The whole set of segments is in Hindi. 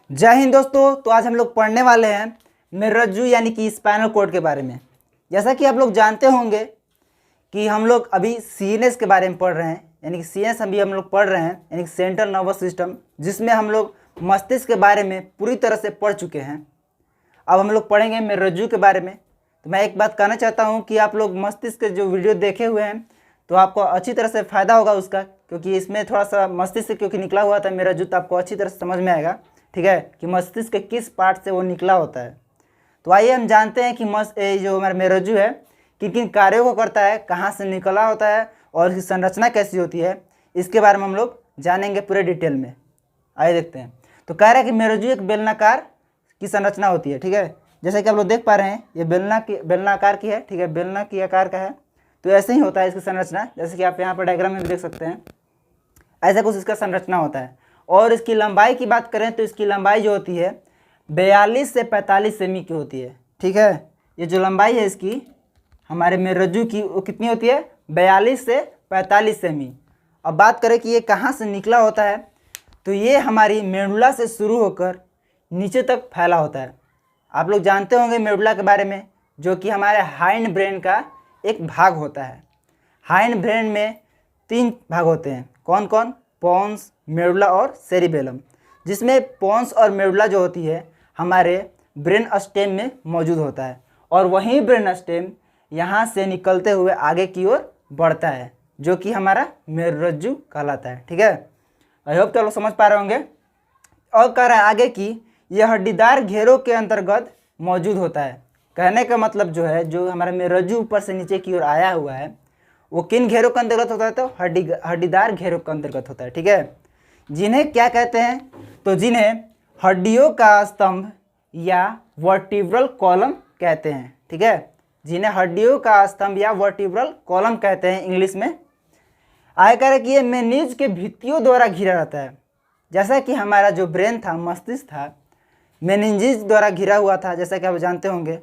जय हिंद दोस्तों। तो आज हम लोग पढ़ने वाले हैं मेरुरज्जु यानी कि स्पाइनल कॉर्ड के बारे में। जैसा कि आप लोग जानते होंगे कि हम लोग अभी सीएनएस के बारे में पढ़ रहे हैं, यानी कि सीएनएस अभी हम लोग पढ़ रहे हैं, यानी कि सेंट्रल नर्वस सिस्टम, जिसमें हम लोग मस्तिष्क के बारे में पूरी तरह से पढ़ चुके हैं। अब हम लोग पढ़ेंगे मेरुरज्जु के बारे में। तो मैं एक बात कहना चाहता हूँ कि आप लोग मस्तिष्क के जो वीडियो देखे हुए हैं तो आपको अच्छी तरह से फ़ायदा होगा उसका, क्योंकि इसमें थोड़ा सा मस्तिष्क क्योंकि निकला हुआ था मेरुरज्जु, तो आपको अच्छी तरह से समझ में आएगा, ठीक है, कि मस्तिष्क के किस पार्ट से वो निकला होता है। तो आइए हम जानते हैं कि जो हमारा मेरुरज्जु है किन किन कार्यों को करता है, कहाँ से निकला होता है और इसकी संरचना कैसी होती है, इसके बारे में हम लोग जानेंगे पूरे डिटेल में। आइए देखते हैं। तो कह रहा है कि मेरुरज्जु एक बेलनाकार की संरचना होती है, ठीक है। जैसे कि आप लोग देख पा रहे हैं ये बेलनाकार की है, ठीक है, बेलना की आकार का है। तो ऐसे ही होता है इसकी संरचना, जैसे कि आप यहाँ पर डायग्राम में भी देख सकते हैं, ऐसा कुछ इसका संरचना होता है। और इसकी लंबाई की बात करें तो इसकी लंबाई जो होती है 42 से 45 सेमी की होती है, ठीक है। ये जो लंबाई है इसकी हमारे मेरुरज्जु की वो कितनी होती है, 42 से 45 सेमी। अब बात करें कि ये कहाँ से निकला होता है, तो ये हमारी मेडुला से शुरू होकर नीचे तक फैला होता है। आप लोग जानते होंगे मेडुला के बारे में, जो कि हमारे हाइंड ब्रेन का एक भाग होता है। हाइंड ब्रेन में 3 भाग होते हैं, कौन कौन, पोन्स, मेडुला और सेरिबेलम, जिसमें पोन्स और मेडुला जो होती है हमारे ब्रेन स्टेम में मौजूद होता है, और वहीं ब्रेन स्टेम यहाँ से निकलते हुए आगे की ओर बढ़ता है, जो कि हमारा मेरुरज्जु कहलाता है, ठीक है। आई होप कि आप लोग समझ पा रहे होंगे। और कह रहा है आगे कि यह हड्डीदार घेरों के अंतर्गत मौजूद होता है। कहने का मतलब जो है, जो हमारा मेरुरज्जु ऊपर से नीचे की ओर आया हुआ है वो किन घेरों के अंतर्गत होता है, तो हड्डीदार घेरों के अंतर्गत होता है, ठीक है। जिन्हें क्या कहते हैं, तो जिन्हें हड्डियों का स्तंभ या वर्टिब्रल कॉलम कहते हैं, ठीक है। जिन्हें हड्डियों का स्तंभ या वर्टिब्रल कॉलम कहते हैं इंग्लिश में। आगे कह रहे कि ये मेनिन्ज के भित्तियों द्वारा घिरा रहता है। जैसा कि हमारा जो ब्रेन था, मस्तिष्क था, मेनिन्जेस द्वारा घिरा हुआ था, जैसा कि आप जानते होंगे।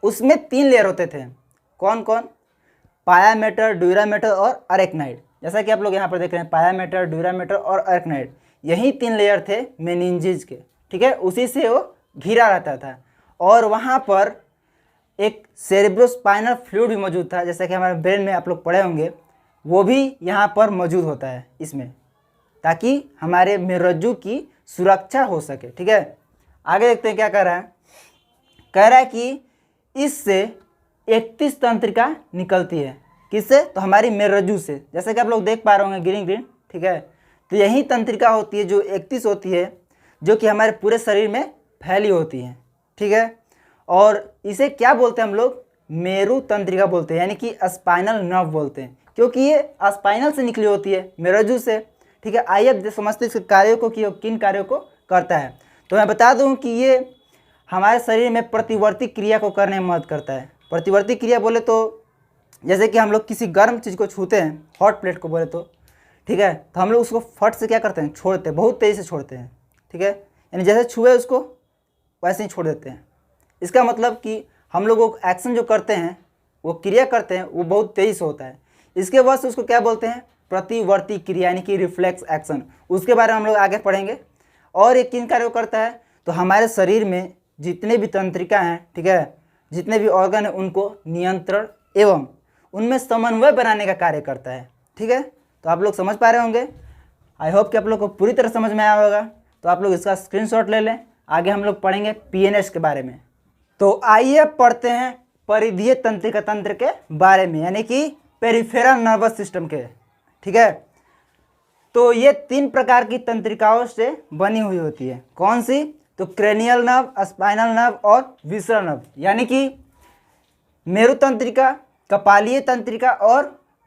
उसमें 3 लेयर होते थे, कौन कौन, पायामेटर, ड्यूरामेटर और अरेक्नाइड। जैसा कि आप लोग यहाँ पर देख रहे हैं, पायामेटर, ड्यूरामेटर और अरेक्नाइड, यही 3 लेयर थे मेनिन्जेस के, ठीक है। उसी से वो घिरा रहता था। और वहाँ पर एक सेरेब्रोस्पाइनल फ्लूइड भी मौजूद था, जैसा कि हमारे ब्रेन में आप लोग पढ़े होंगे, वो भी यहाँ पर मौजूद होता है इसमें, ताकि हमारे मेरुरज्जु की सुरक्षा हो सके, ठीक है। आगे देखते हैं क्या कह रहा है। कह रहा है कि इससे 31 तंत्रिका निकलती है, किससे, तो हमारी मेरुरज्जु से। जैसे कि आप लोग देख पा रहे होंगे ग्रीन ग्रीन, ठीक है। तो यही तंत्रिका होती है जो 31 होती है, जो कि हमारे पूरे शरीर में फैली होती है, ठीक है। और इसे क्या बोलते हैं हम लोग, मेरु तंत्रिका बोलते हैं, यानी कि स्पाइनल नर्व बोलते हैं, क्योंकि ये स्पाइनल से निकली होती है, मेरुरज्जु से, ठीक है। आइए अब समझते हैं इसके कार्यों को कि किन कार्यों को करता है। तो मैं बता दूं कि ये हमारे शरीर में प्रतिवर्ती क्रिया को करने में मदद करता है। प्रतिवर्ती क्रिया बोले तो जैसे कि हम लोग किसी गर्म चीज़ को छूते हैं, हॉट प्लेट को बोले तो, ठीक है, तो हम लोग उसको फट से क्या करते हैं, छोड़ते हैं, बहुत तेज़ी से छोड़ते हैं, ठीक है। यानी जैसे छुए उसको वैसे ही छोड़ देते हैं। इसका मतलब कि हम लोग वो एक्शन जो करते हैं, वो क्रिया करते हैं, वो बहुत तेज़ी से होता है। इसके वजह से उसको क्या बोलते हैं, प्रतिवर्ती क्रिया, यानी कि रिफ्लेक्स एक्शन। उसके बारे में हम लोग आगे पढ़ेंगे। और ये किन कार्यों करता है, तो हमारे शरीर में जितने भी तंत्रिका हैं, ठीक है, जितने भी ऑर्गन हैं, उनको नियंत्रण एवं उनमें समन्वय बनाने का कार्य करता है, ठीक है। तो आप लोग समझ पा रहे होंगे। आई होप कि आप लोग को पूरी तरह समझ में आया होगा। तो आप लोग इसका स्क्रीनशॉट ले लें। आगे हम लोग पढ़ेंगे पीएनएस के बारे में। तो आइए पढ़ते हैं परिधीय तंत्रिका तंत्र के बारे में, यानी कि पेरिफेरल नर्वस सिस्टम के, ठीक है। तो ये 3 प्रकार की तंत्रिकाओं से बनी हुई होती है, कौन सी, तो क्रेनियल नर्व, स्पाइनल नर्व और विसरल नर्व, यानी कि मेरु तंत्रिका, कपालीय तंत्रिका और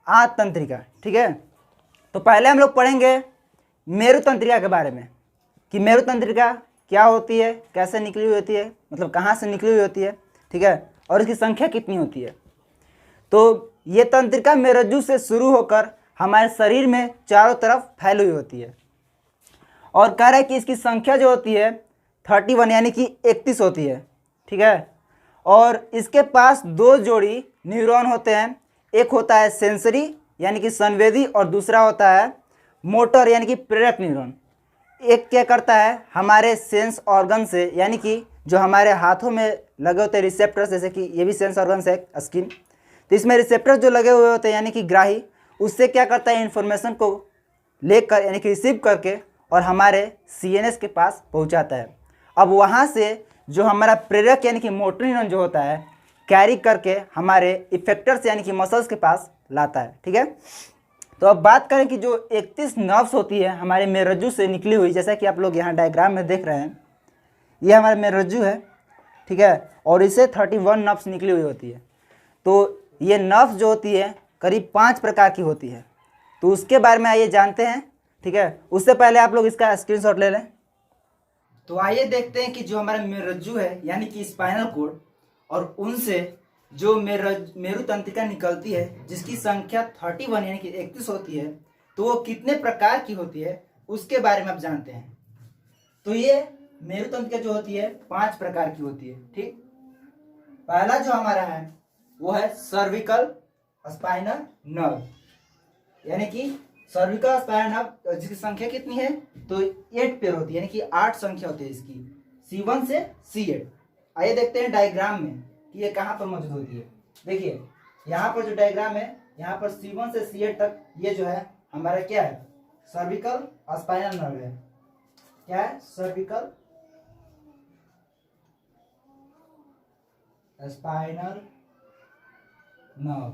आंत तंत्रिका, ठीक है। तो पहले हम लोग पढ़ेंगे मेरु तंत्रिका के बारे में, कि मेरु तंत्रिका क्या होती है, कैसे निकली हुई होती है, मतलब कहाँ से निकली हुई होती है, ठीक है, और इसकी संख्या कितनी होती है। तो ये तंत्रिका मेरुरज्जु से शुरू होकर हमारे शरीर में चारों तरफ फैली हुई होती है। और कह रहा है कि इसकी संख्या जो होती है 31, यानी कि 31 होती है, ठीक है। और इसके पास 2 जोड़ी न्यूरॉन होते हैं, एक होता है सेंसरी यानी कि संवेदी, और दूसरा होता है मोटर यानी कि प्रेरक न्यूरॉन। एक क्या करता है हमारे सेंस ऑर्गन से, यानी कि जो हमारे हाथों में लगे होते हैं रिसेप्टर्स, जैसे कि ये भी सेंस ऑर्गन है स्किन, तो इसमें रिसेप्टर्स जो लगे हुए होते हैं यानी कि ग्राही, उससे क्या करता है इन्फॉर्मेशन को लेकर यानी कि रिसीव करके और हमारे सीएनएस के पास पहुंचाता है। अब वहाँ से जो हमारा प्रेरक यानी कि मोटर न्यूरॉन जो होता है कैरी करके हमारे इफेक्टर्स यानी कि मसल्स के पास लाता है। ठीक है, तो अब बात करें कि जो 31 नर्व्स होती है हमारे मेरुरज्जु से निकली हुई, जैसा कि आप लोग यहाँ डायग्राम में देख रहे हैं, ये हमारा मेरुरज्जु है। ठीक है, और इसे 31 नर्व्स निकली हुई होती है। तो ये नर्व्स जो होती है करीब 5 प्रकार की होती है, तो उसके बारे में आइए जानते हैं। ठीक है, उससे पहले आप लोग इसका स्क्रीनशॉट ले लें। तो आइए देखते हैं कि जो हमारा मेरुरज्जु है यानी कि स्पाइनल कॉर्ड, और उनसे जो मेरु तंत्रिका निकलती है जिसकी संख्या 31 यानी कि 31 होती है, तो वो कितने प्रकार की होती है उसके बारे में आप जानते हैं। तो ये मेरु तंत्रिका जो होती है 5 प्रकार की होती है। ठीक, पहला जो हमारा है वो है सर्विकल स्पाइनल नर्व, यानी कि सर्विकल स्पाइनल नर्व जिसकी संख्या कितनी है, तो 8 पेयर होती है, यानी कि 8 संख्या होती है इसकी, C1 से C8। आइए देखते हैं डायग्राम में कि ये कहाँ पर मौजूद होती है। देखिए यहाँ पर जो डायग्राम है, यहाँ पर C1 से C8 तक ये जो है हमारा क्या है, सर्विकल स्पाइनल नर्व है। क्या है, सर्विकल स्पाइनल नर्व,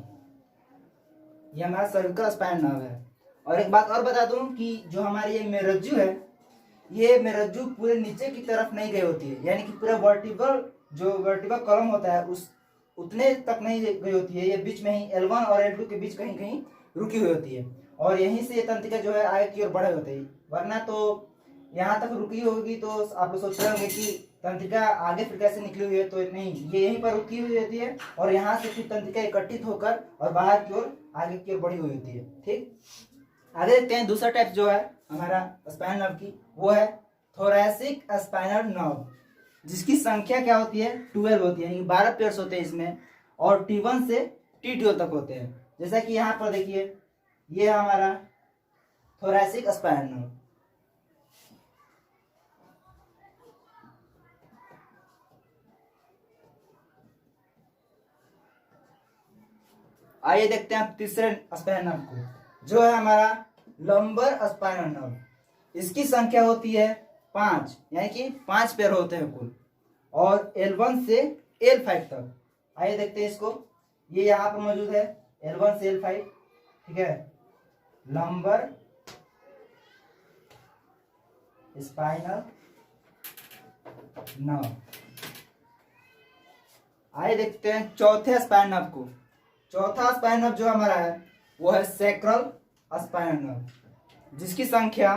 ये हमारा सर्विकल स्पाइनल नर्व है। और एक बात और बता दूं कि जो हमारी ये मेरुरज्जु है, ये मेरुरज्जु पूरे नीचे की तरफ नहीं गई होती है, यानी कि पूरा वर्टिबल जो वर्टिबल कॉलम होता है उस उतने तक नहीं गई होती है, ये बीच में ही L1 और L2 के बीच कहीं कहीं रुकी हुई होती है, और यहीं से ये तंत्रिका जो है आगे की ओर बढ़े होते हैं, वरना तो यहाँ तक रुकी होगी तो आप लोग सोच रहे होंगे कि तंत्रिका आगे फिर कैसे निकली हुई है, तो नहीं, ये यहीं पर रुकी हुई होती है और यहाँ से फिर तंत्रिका एकत्रित होकर और बाहर की ओर आगे की ओर बढ़ी हुई होती है। ठीक, आगे देखते हैं दूसरा टाइप जो है हमारा स्पाइनल नर्व की, वो है थोरैसिक स्पाइनल नर्व, जिसकी संख्या क्या होती है, 12 होती है, यानी 12 पेयर्स होते हैं इसमें, और T1 से T12 तक होते हैं। जैसा कि यहाँ पर देखिए ये हमारा थोरैसिक स्पाइनल नर्व। आइए देखते हैं तीसरे स्पाइनल नर्व को, जो है हमारा लंबर स्पाइनल नर्व। इसकी संख्या होती है 5, यानी कि 5 पेयर होते हैं कुल, और L1 से L5 तक। आइए देखते हैं इसको, ये यहाँ पर मौजूद है L1 से L5। ठीक है, लंबर स्पाइनल नर्व। आइए देखते हैं चौथे स्पाइनल नर्व को। चौथा स्पाइनल नर्व जो हमारा है वो है सैक्रल स्पाइनल नर्व, जिसकी संख्या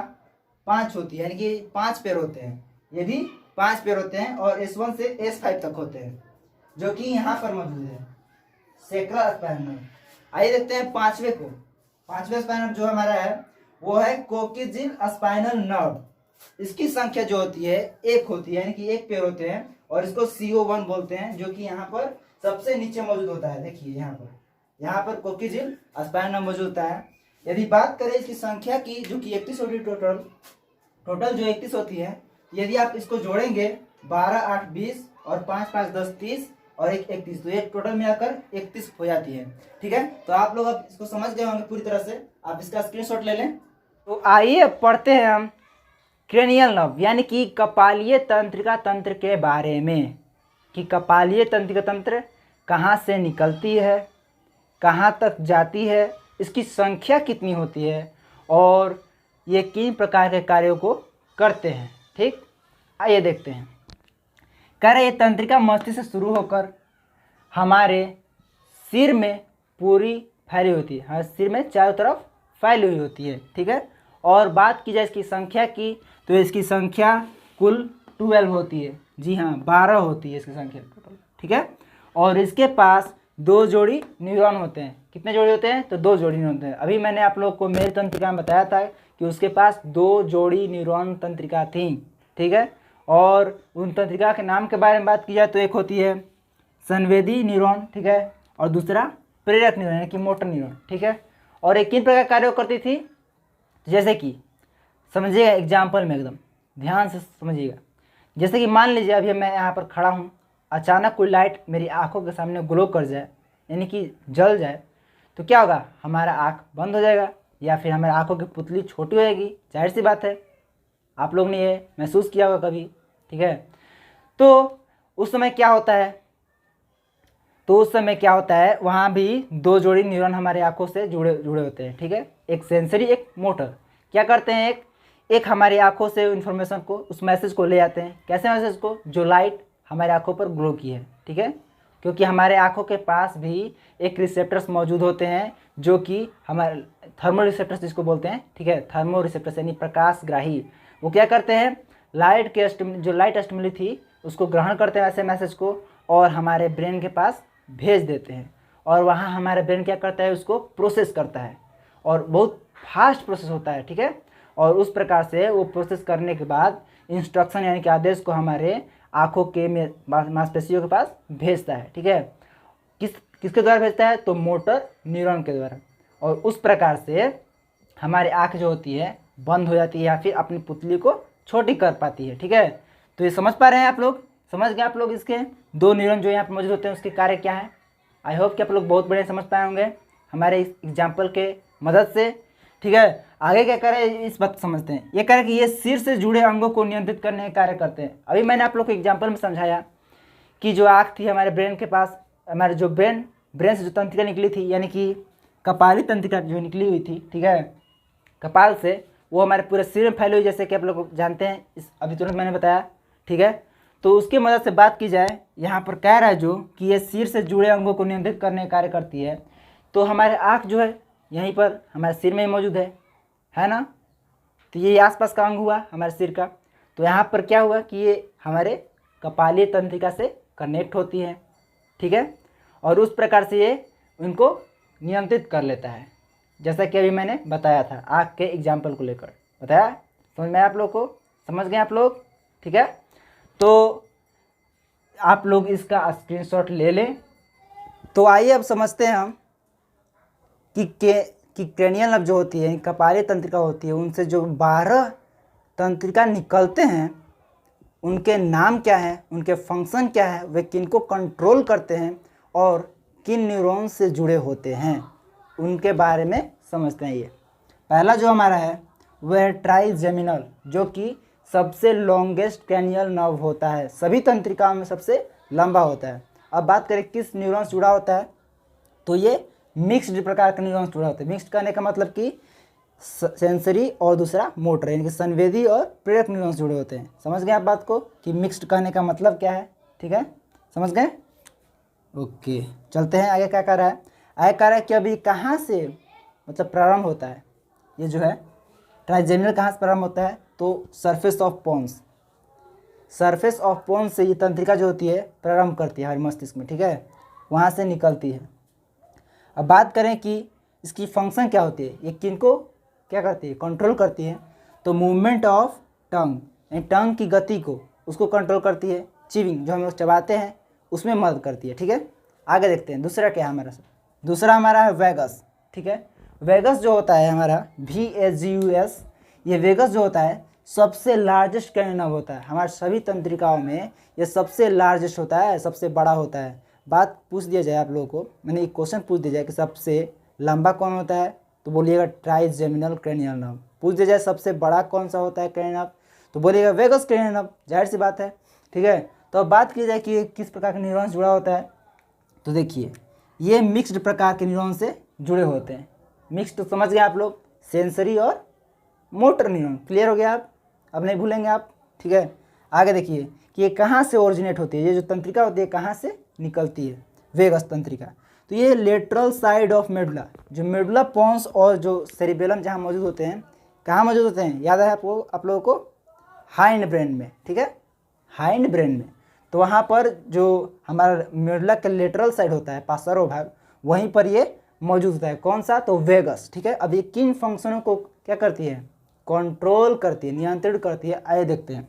5 होती है, यानी कि 5 पेयर होते हैं, ये भी 5 पेयर होते हैं, और S1 से S5 तक होते हैं, जो कि यहाँ पर मौजूद है सैक्रल स्पाइनल नर्व। आइए देखते हैं पांचवे को। पांचवे स्पाइनल जो हमारा है वो है कोकिजिल स्पाइनल नर्व। इसकी संख्या जो होती है 1 होती है, यानी कि 1 पेयर होते हैं, और इसको CO1 बोलते हैं, जो कि यहाँ पर सबसे नीचे मौजूद होता है। देखिए यहाँ पर कोकिजिल स्पाइनल नर्व मौजूद होता है। यदि बात करें इसकी संख्या की, जो कि 31 होती है, टोटल जो 31 होती है, यदि आप इसको जोड़ेंगे 12, 8, 20 और 5, 5, 10, 30 और 1, 31, तो ये टोटल मिलाकर 31 हो जाती है। ठीक है, तो आप लोग अब इसको समझ गए होंगे पूरी तरह से, आप इसका स्क्रीनशॉट ले लें। तो आइए पढ़ते हैं हम क्रेनियल नर्व, यानी कि कपालीय तंत्रिका तंत्र के बारे में, कि कपालीय तंत्रिका तंत्र कहाँ से निकलती है, कहाँ तक जाती है, इसकी संख्या कितनी होती है, और ये किन प्रकार के कार्यों को करते हैं। ठीक, आइए देखते हैं। कह रहे ये तंत्रिका मस्तिष्क से शुरू होकर हमारे सिर में पूरी फैली होती है, हमारे सिर में चारों तरफ फैली हुई होती है। ठीक है, और बात की जाए इसकी संख्या की, तो इसकी संख्या कुल 12 होती है। जी हाँ, 12 होती है इसकी संख्या टोटल। ठीक है, और इसके पास 2 जोड़ी न्यूरॉन होते हैं। कितने जोड़ी होते हैं, तो 2 जोड़ी न्यूरॉन होते हैं। अभी मैंने आप लोग को मेरी तंत्रिका में बताया था कि उसके पास 2 जोड़ी न्यूरॉन तंत्रिका थी। ठीक है, और उन तंत्रिका के नाम के बारे में बात की जाए तो एक होती है संवेदी न्यूरॉन, ठीक है, और दूसरा प्रेरक न्यूरॉन यानी कि मोटर न्यूरॉन। ठीक है, और एक किन प्रकार कार्य करती थी, जैसे कि समझिएगा एग्जाम्पल में, एकदम ध्यान से समझिएगा। जैसे कि मान लीजिए अभी मैं यहाँ पर खड़ा हूँ, अचानक कोई लाइट मेरी आंखों के सामने ग्लो कर जाए, यानी कि जल जाए, तो क्या होगा, हमारा आँख बंद हो जाएगा या फिर हमारी आंखों की पुतली छोटी हो जाएगी। जाहिर सी बात है, आप लोग ने ये महसूस किया होगा कभी, ठीक है। तो उस समय क्या होता है, वहाँ भी दो जोड़ी न्यूरॉन हमारे आंखों से जुड़े होते हैं, ठीक है। एक सेंसरी, एक मोटर। क्या करते हैं, एक हमारी आंखों से इन्फॉर्मेशन को, उस मैसेज को ले आते हैं। कैसे मैसेज को, जो लाइट हमारे आंखों पर ग्लो की है, ठीक है। क्योंकि हमारे आंखों के पास भी एक रिसेप्टर्स मौजूद होते हैं, जो कि हमारे थर्मो रिसेप्टर्स जिसको बोलते हैं, ठीक है। थर्मो रिसेप्टर्स यानी प्रकाशग्राही। वो क्या करते हैं, लाइट के जो लाइट स्टिमुली थी उसको ग्रहण करते हैं ऐसे मैसेज को, और हमारे ब्रेन के पास भेज देते हैं। और वहाँ हमारा ब्रेन क्या करता है, उसको प्रोसेस करता है, और बहुत फास्ट प्रोसेस होता है, ठीक है। और उस प्रकार से वो प्रोसेस करने के बाद इंस्ट्रक्शन यानी कि आदेश को हमारे आँखों के मांसपेशियों के पास भेजता है, ठीक है। किसके द्वारा भेजता है, तो मोटर न्यूरॉन के द्वारा। और उस प्रकार से हमारी आँख जो होती है बंद हो जाती है या फिर अपनी पुतली को छोटी कर पाती है, ठीक है। तो ये समझ पा रहे हैं आप लोग, समझ गए आप लोग इसके दो न्यूरॉन जो यहाँ पर मौजूद होते हैं उसके कार्य क्या है। आई होप कि आप लोग बहुत बढ़िया समझ पाए होंगे हमारे इस एग्जाम्पल के मदद से, ठीक है। आगे क्या करे इस बात समझते हैं। ये कह रहे कि ये सिर से जुड़े अंगों को नियंत्रित करने का कार्य करते हैं। अभी मैंने आप लोग को एग्जाम्पल में समझाया कि जो आँख थी हमारे ब्रेन के पास, हमारे जो ब्रेन से जो तंत्रिका निकली थी, यानी कि कपाली तंत्रिका जो निकली हुई थी, ठीक है, कपाल से, वो हमारे पूरे सिर में फैली हुई, जैसे कि आप लोग जानते हैं, इस अभी तुरंत मैंने बताया, ठीक है। तो उसकी मदद से बात की जाए, यहाँ पर कह रहा है जो कि ये सिर से जुड़े अंगों को नियंत्रित करने का कार्य करती है। तो हमारे आँख जो है यहीं पर हमारे सिर में ही मौजूद है ना। तो ये आसपास का अंग हुआ हमारे सिर का। तो यहाँ पर क्या हुआ कि ये हमारे कपालीय तंत्रिका से कनेक्ट होती है, ठीक है। और उस प्रकार से ये उनको नियंत्रित कर लेता है, जैसा कि अभी मैंने बताया था आँख के एग्जाम्पल को लेकर बताया। समझ में आप लोग को, समझ गए आप लोग, ठीक है। तो आप लोग इसका स्क्रीनशॉट ले लें। तो आइए अब समझते हैं हम कि क्रेनियल नर्व जो होती है, कपालीय तंत्रिका होती है, उनसे जो 12 तंत्रिका निकलते हैं उनके नाम क्या हैं, उनके फंक्शन क्या है, वे किनको कंट्रोल करते हैं और किन न्यूरॉन से जुड़े होते हैं, उनके बारे में समझते हैं। ये पहला जो हमारा है वह है ट्राइजेमिनल, जो कि सबसे लॉन्गेस्ट क्रेनियल नर्व होता है, सभी तंत्रिकाओं में सबसे लंबा होता है। अब बात करें किस न्यूरॉन से जुड़ा होता है, तो ये मिक्स्ड प्रकार का न्यूरॉन से जुड़ा होता है। मिक्स्ड करने का मतलब कि सेंसरी और दूसरा मोटर, यानी कि संवेदी और प्रेरक न्यूरॉन से जुड़े होते हैं। समझ गए आप बात को कि मिक्स्ड कहने का मतलब क्या है, ठीक है, समझ गए। ओके, चलते हैं आगे। क्या कर रहा है, आगे कह रहा है कि अभी कहाँ से मतलब प्रारंभ होता है, ये जो है ट्राइजेमिनल कहाँ से प्रारंभ होता है, तो surface of pons, surface of pons से ये तंत्रिका जो होती है प्रारंभ करती है हमारे मस्तिष्क में, ठीक है, वहाँ से निकलती है। अब बात करें कि इसकी फंक्शन क्या होती है, ये किनको क्या करती है, कंट्रोल करती है, तो मूवमेंट ऑफ टंग, यानी टंग की गति को उसको कंट्रोल करती है। चिविंग जो हम लोग चबाते हैं उसमें मदद करती है, ठीक है। आगे देखते हैं दूसरा क्या है हमारा, दूसरा हमारा है वेगस, ठीक है। वेगस जो होता है हमारा VAGUS, ये वेगस जो होता है सबसे लार्जेस्ट क्रेनियल नर्व होता है हमारे सभी तंत्रिकाओं में, ये सबसे लार्जेस्ट होता है, सबसे बड़ा होता है। बात पूछ दिया जाए आप लोगों को, मैंने एक क्वेश्चन पूछ दिया जाए कि सबसे लंबा कौन होता है, तो बोलिएगा ट्राइजेमिनल क्रेनियल नर्व। पूछ दिया जाए सबसे बड़ा कौन सा होता है क्रेनियल नर्व, तो बोलिएगा वेगस क्रेनियल नर्व, जाहिर सी बात है, ठीक है। तो अब बात की जाए कि ये किस प्रकार के न्यूरॉन से जुड़ा होता है, तो देखिए ये मिक्स्ड प्रकार के न्यूरॉन से जुड़े होते हैं। मिक्स्ड तो समझ गए आप लोग, सेंसरी और मोटर न्यूरॉन, क्लियर हो गया आप, अब नहीं भूलेंगे आप, ठीक है। आगे देखिए कि ये कहाँ से ओरिजिनेट होती है, ये जो तंत्रिका होती है कहाँ से निकलती है, वेगस तंत्रिका। तो ये लेटरल साइड ऑफ मेडुला, जो मेडुला पोन्स और जो सेरिबेलम जहाँ मौजूद होते हैं, कहाँ मौजूद होते हैं, याद है आपको, आप लोगों को, हाइंड ब्रेन में, ठीक है, हाइंड ब्रेन में। तो वहाँ पर जो हमारा मेडुला का लेटरल साइड होता है, पार्श्व भाग, वहीं पर ये मौजूद होता है। कौन सा, तो वेगस, ठीक है। अब ये किन फंक्शनों को क्या करती है, कंट्रोल करती है, नियंत्रित करती है, आइए देखते हैं।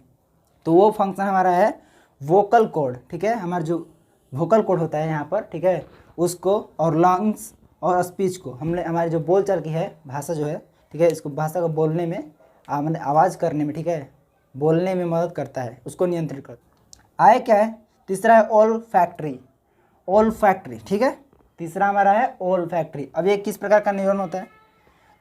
तो वो फंक्शन हमारा है वोकल कॉर्ड, ठीक है, हमारा जो वोकल कॉर्ड होता है यहाँ पर, ठीक है, उसको और लंग्स और स्पीच को हमने हमारी जो बोलचाल की है भाषा जो है, ठीक है, इसको भाषा को बोलने में मतलब आवाज़ करने में, ठीक है, बोलने में मदद करता है, उसको नियंत्रित करता है। आय क्या है? तीसरा है ओल फैक्ट्री, ओल फैक्ट्री, ठीक है, तीसरा हमारा है ओल फैक्ट्री। अब ये किस प्रकार का न्यूरॉन होता है?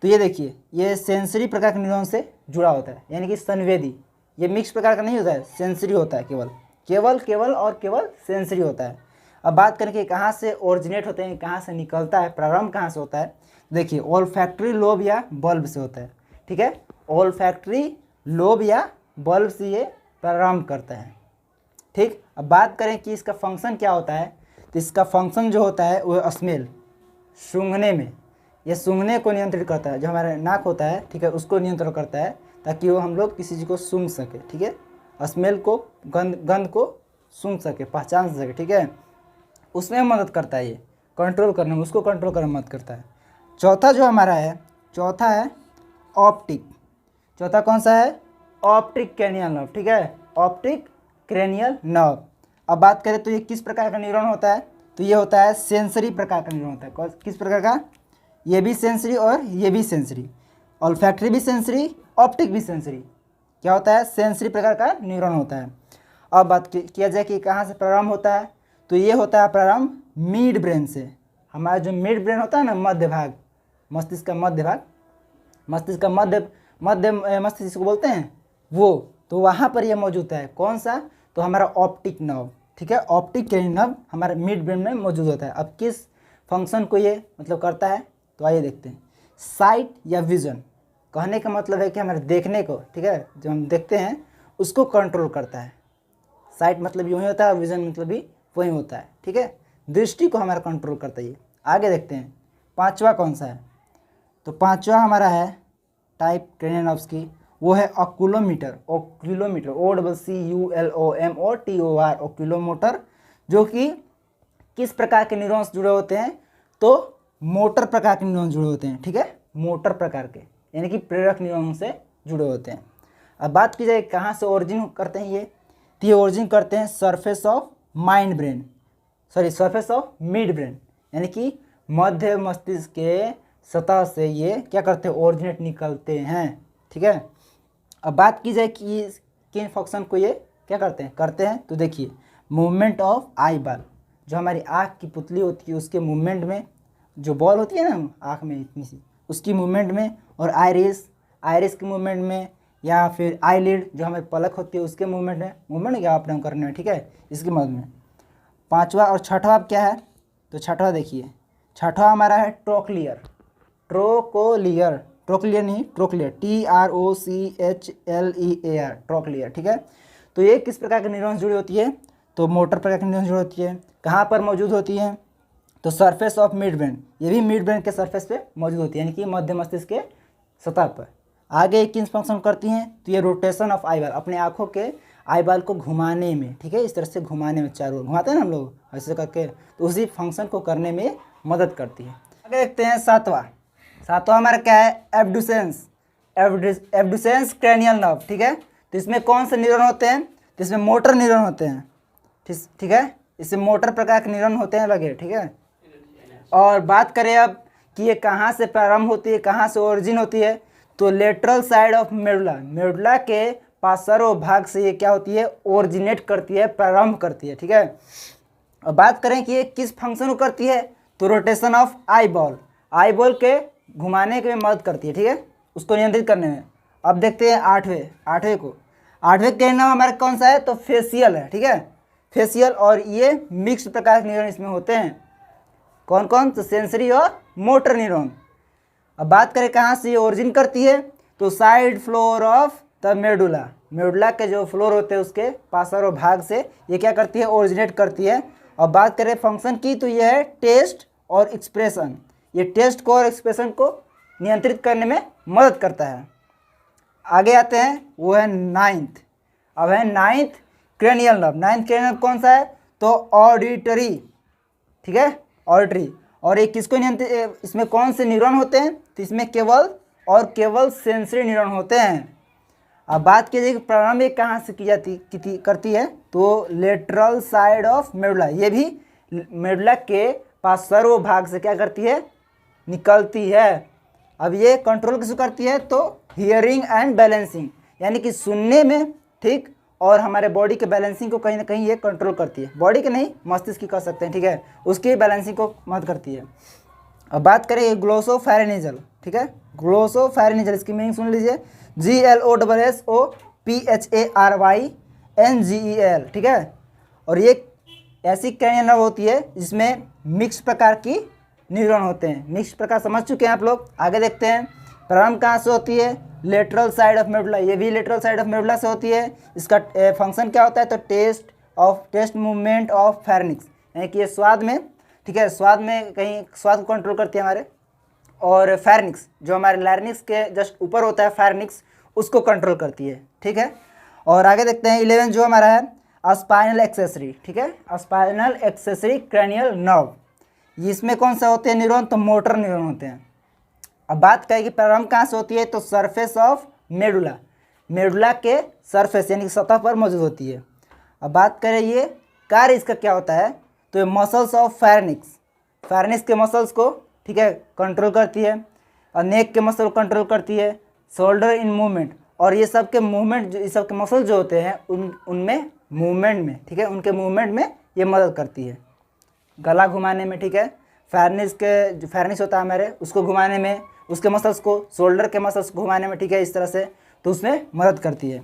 तो ये देखिए, ये सेंसरी प्रकार के न्यूरॉन से जुड़ा होता है, यानी कि संवेदी। ये मिक्स प्रकार का नहीं होता है, सेंसरी होता है, केवल सेंसरी होता है। अब बात करें कि कहाँ से ओरिजिनेट होते हैं, कहाँ से निकलता है, प्रारंभ कहाँ से होता है। देखिए, ओल्फैक्टरी लोब या बल्ब से होता है, ठीक है, ओल्फैक्टरी लोब या बल्ब से ये प्रारंभ करता है, ठीक। अब बात करें कि इसका फंक्शन क्या होता है, तो इसका फंक्शन जो होता है वो स्मेल, सूंघने में, ये सूंघने को नियंत्रित करता है। जो हमारा नाक होता है, ठीक है, उसको नियंत्रण करता है, ताकि वो हम लोग किसी चीज़ को सूंघ सके, ठीक है, स्मेल को, गंध को सूंघ सके, पहचान सके, ठीक है, उसमें मदद करता है, ये कंट्रोल करने में, उसको कंट्रोल करने में मदद करता है। चौथा जो हमारा है, चौथा है ऑप्टिक। चौथा कौन सा है? ऑप्टिक क्रेनियल नर्व, ठीक है, ऑप्टिक क्रेनियल नर्व। अब बात करें तो ये किस प्रकार का न्यूरॉन होता है? तो ये होता है सेंसरी प्रकार का न्यूरॉन होता है। किस प्रकार का? ये भी सेंसरी और ये भी सेंसरी, ऑल्फैक्टरी भी सेंसरी, ऑप्टिक भी सेंसरी। क्या होता है? सेंसरी प्रकार का न्यूरॉन होता है। अब बात किया जाए कि कहाँ से प्रारंभ होता है, तो ये होता है प्रारंभ मिड ब्रेन से। हमारा जो मिड ब्रेन होता है ना, मध्य भाग, मस्तिष्क का मध्य भाग, मस्तिष्क का मध्य मस्तिष्क को बोलते हैं वो, तो वहाँ पर ये मौजूद है। कौन सा? तो हमारा ऑप्टिक नर्व, ठीक है, ऑप्टिक क्रेनियल नर्व हमारा मिड ब्रेन में मौजूद होता है। अब किस फंक्शन को ये मतलब करता है, तो आइए देखते हैं। साइट या विजन, कहने का मतलब है कि हमारे देखने को, ठीक है, जो हम देखते हैं उसको कंट्रोल करता है। साइट मतलब यूँ ही होता है, विजन मतलब भी वही होता है, ठीक है, दृष्टि को हमारा कंट्रोल करता है ये। आगे देखते हैं, पांचवा कौन सा है? तो पांचवा हमारा है टाइप क्रेनियल नर्व्स की, वो है ऑक्यूलोमीटर। ऑक्यूलोमीटर, OCULOMOTOR, ऑक्यूलोमोटर, जो कि किस प्रकार के न्यूरॉन्स जुड़े होते हैं? तो मोटर प्रकार के न्यूरॉन्स जुड़े होते हैं, ठीक है, मोटर प्रकार के, यानी कि प्रेरक न्यूरॉन से जुड़े होते हैं। अब बात की जाए कहाँ से ओरिजिन करते हैं ये, तो ये ओरिजिन करते हैं surface of mind brain, sorry surface of mid brain, यानी कि मध्य मस्तिष्क के सतह से ये क्या करते हैं? ओरिजिनेट निकलते हैं, ठीक है। अब बात की जाए कि किन फंक्शन को ये क्या करते हैं, तो देखिए, मूवमेंट ऑफ आई बॉल, जो हमारी आँख की पुतली होती है उसके मूवमेंट में, जो बॉल होती है ना आँख में इतनी सी, उसकी मूवमेंट में, और आयरिस की मूवमेंट में, या फिर आईलिड जो हमारी पलक होती है उसके मूवमेंट क्या अप डाउन करने में, ठीक है, इसकी मदद में। पांचवा और छठवा क्या है? तो छठवा देखिए, छठवा हमारा है ट्रोक्लियर, ट्रोक्लियर नहीं, ट्रोक्लियर, TROCHLEAR, ट्रोक्लियर, ठीक है। तो ये किस प्रकार के न्यूरॉन्स जुड़ी होती है? तो मोटर प्रकार की न्यूरॉन्स जुड़ी होती है। कहाँ पर मौजूद होती है? तो सरफेस ऑफ मिड ब्रेन, ये भी मिड ब्रेन के सरफेस पे मौजूद होती है, यानी कि मध्य मस्तिष्क के सतह पर। आगे किन फंक्शन करती हैं? तो ये रोटेशन ऑफ आई बॉल, अपने आँखों के आई बॉल को घुमाने में, ठीक है, इस तरह से घुमाने में, चारों ओर घुमाते हैं ना हम लोग ऐसे करके, तो उसी फंक्शन को करने में मदद करती है। आगे देखते हैं सातवां हमारा क्या है? एब्डुसेंस क्रेनियल नर्व, ठीक है। तो इसमें कौन से न्यूरॉन होते हैं? तो इसमें मोटर न्यूरॉन होते हैं, ठीक है, इसमें मोटर प्रकार के न्यूरॉन होते हैं लगे, ठीक है। और बात करें अब कि ये कहाँ से प्रारंभ होती है, कहाँ से ओरिजिन होती है, तो लेटरल साइड ऑफ मेडुला के पार्श्व भाग से ये क्या होती है? ओरिजिनेट करती है, प्रारंभ करती है, ठीक है। अब बात करें कि ये किस फंक्शन को करती है, तो रोटेशन ऑफ आई बॉल के घुमाने के में मदद करती है, ठीक है, उसको नियंत्रित करने में। अब देखते हैं आठवें के नाम हमारा कौन सा है? तो फेशियल है, ठीक है, फेशियल। और ये मिक्स प्रकार के न्यूरॉन इसमें होते हैं। कौन कौन? तो सेंसरी और मोटर न्यूरॉन। अब बात करें कहाँ से ये ओरिजिन करती है, तो side floor of the medulla के जो फ्लोर होते हैं उसके पार्श्व भाग से ये क्या करती है? ओरिजिनेट करती है। अब बात करें फंक्शन की, तो ये है टेस्ट और एक्सप्रेशन, ये टेस्ट को और एक्सप्रेशन को नियंत्रित करने में मदद करता है। आगे आते हैं, वो है नाइन्थ। अब है नाइन्थ क्रेनियल नर्व कौन सा है? तो ऑडिटरी, ठीक है, ऑडिटरी। और ये किसको नियंत्रित, इसमें कौन से न्यूरॉन होते हैं? तो इसमें केवल सेंसरी न्यूरॉन होते हैं। अब बात कीजिए कि प्रारंभ ये कहाँ से की करती है, तो लेटरल साइड ऑफ मेडुला, ये भी मेडुला के पार्श्व भाग से क्या करती है? निकलती है। अब ये कंट्रोल किसको करती है? तो हियरिंग एंड बैलेंसिंग, यानी कि सुनने में, ठीक, और हमारे बॉडी के बैलेंसिंग को कहीं ना कहीं ये कंट्रोल करती है। बॉडी के नहीं, मस्तिष्क की कह सकते हैं, ठीक है, उसकी बैलेंसिंग को मदद करती है। अब बात करें ग्लोसोफेरेनिजल, ठीक है, ग्लोसोफेरेनिजल, इसकी मीनिंग सुन लीजिए, GLOSSOPHARYNGEL, ठीक है। और ये ऐसी क्रैनियल नर्व होती है जिसमें मिक्स प्रकार की न्यूरॉन होते हैं। मिक्स प्रकार समझ चुके हैं आप लोग, आगे देखते हैं। प्रारंभ कहाँ से होती है? लेटरल साइड ऑफ मेडुला, ये भी लेटरल साइड ऑफ मेडुला से होती है। इसका फंक्शन क्या होता है? तो टेस्ट मूवमेंट ऑफ फेरिंक्स, यानी कि ये स्वाद में, ठीक है, स्वाद में कहीं स्वाद को कंट्रोल करती है हमारे। और फेरिंक्स जो हमारे लैरिंक्स के जस्ट ऊपर होता है, फेरिंक्स, उसको कंट्रोल करती है, ठीक है। और आगे देखते हैं 11 जो हमारा है स्पाइनल एक्सेसरी, ठीक है, स्पाइनल एक्सेसरी क्रैनियल नर्व। इसमें कौन सा होते हैं न्यूरॉन? तो मोटर न्यूरॉन होते हैं। अब बात करें कि प्रारंभ कहाँ से होती है? तो सरफेस ऑफ मेडुला, मेडुला के सरफेस यानी कि सतह पर मौजूद होती है। अब बात करें ये कार्य इसका क्या होता है? तो ये मसल्स ऑफ फेरिंक्स, फेरिंक्स के मसल्स को, ठीक है, कंट्रोल करती है, और नेक के मसल को कंट्रोल करती है, शोल्डर इन मूवमेंट, और ये सब के मूवमेंट, ये सब के मसल जो होते हैं उनमें मूवमेंट में, ठीक है, उनके मूवमेंट में ये मदद करती है। गला घुमाने में, ठीक है, फेरिंक्स के जो फेरिंक्स होता है हमारे, उसको घुमाने में, उसके मसल्स को, शोल्डर के मसल्स को घुमाने में, ठीक है, इस तरह से, तो उसमें मदद करती है।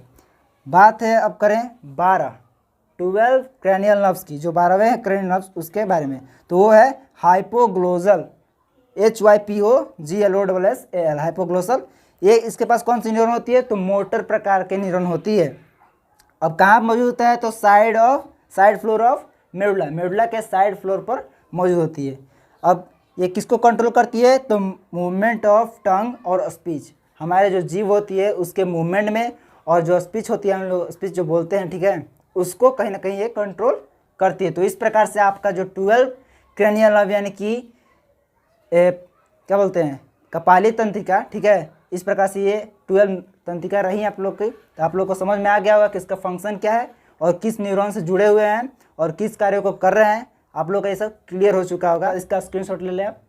बात है अब करें 12 क्रैनियल नर्व्स की, जो 12वें क्रैनियल नर्व्स उसके बारे में। तो वो है हाइपोग्लोसल, HYPOGLOSSAL, हाइपोग्लोसल। ये इसके पास कौन सी न्यूरॉन होती है? तो मोटर प्रकार के न्यूरॉन होती है। अब कहाँ मौजूद होता है? तो side floor of medulla, medulla के साइड फ्लोर पर मौजूद होती है। अब ये किसको कंट्रोल करती है? तो मूवमेंट ऑफ टंग और स्पीच, हमारे जो जीभ होती है उसके मूवमेंट में, और जो स्पीच होती है, हम लोग स्पीच जो बोलते हैं, ठीक है, उसको कहीं ना कहीं ये कंट्रोल करती है। तो इस प्रकार से आपका जो 12 क्रैनियल नर्व यानी कि क्या बोलते हैं, कपाली तंत्रिका, ठीक है, इस प्रकार से ये 12 तंत्रिका रही आप लोग की। तो आप लोग को समझ में आ गया होगा कि इसका फंक्शन क्या है और किस न्यूरॉन से जुड़े हुए हैं और किस कार्यों को कर रहे हैं। आप लोग का ये सब क्लियर हो चुका होगा। इसका स्क्रीनशॉट ले लें आप।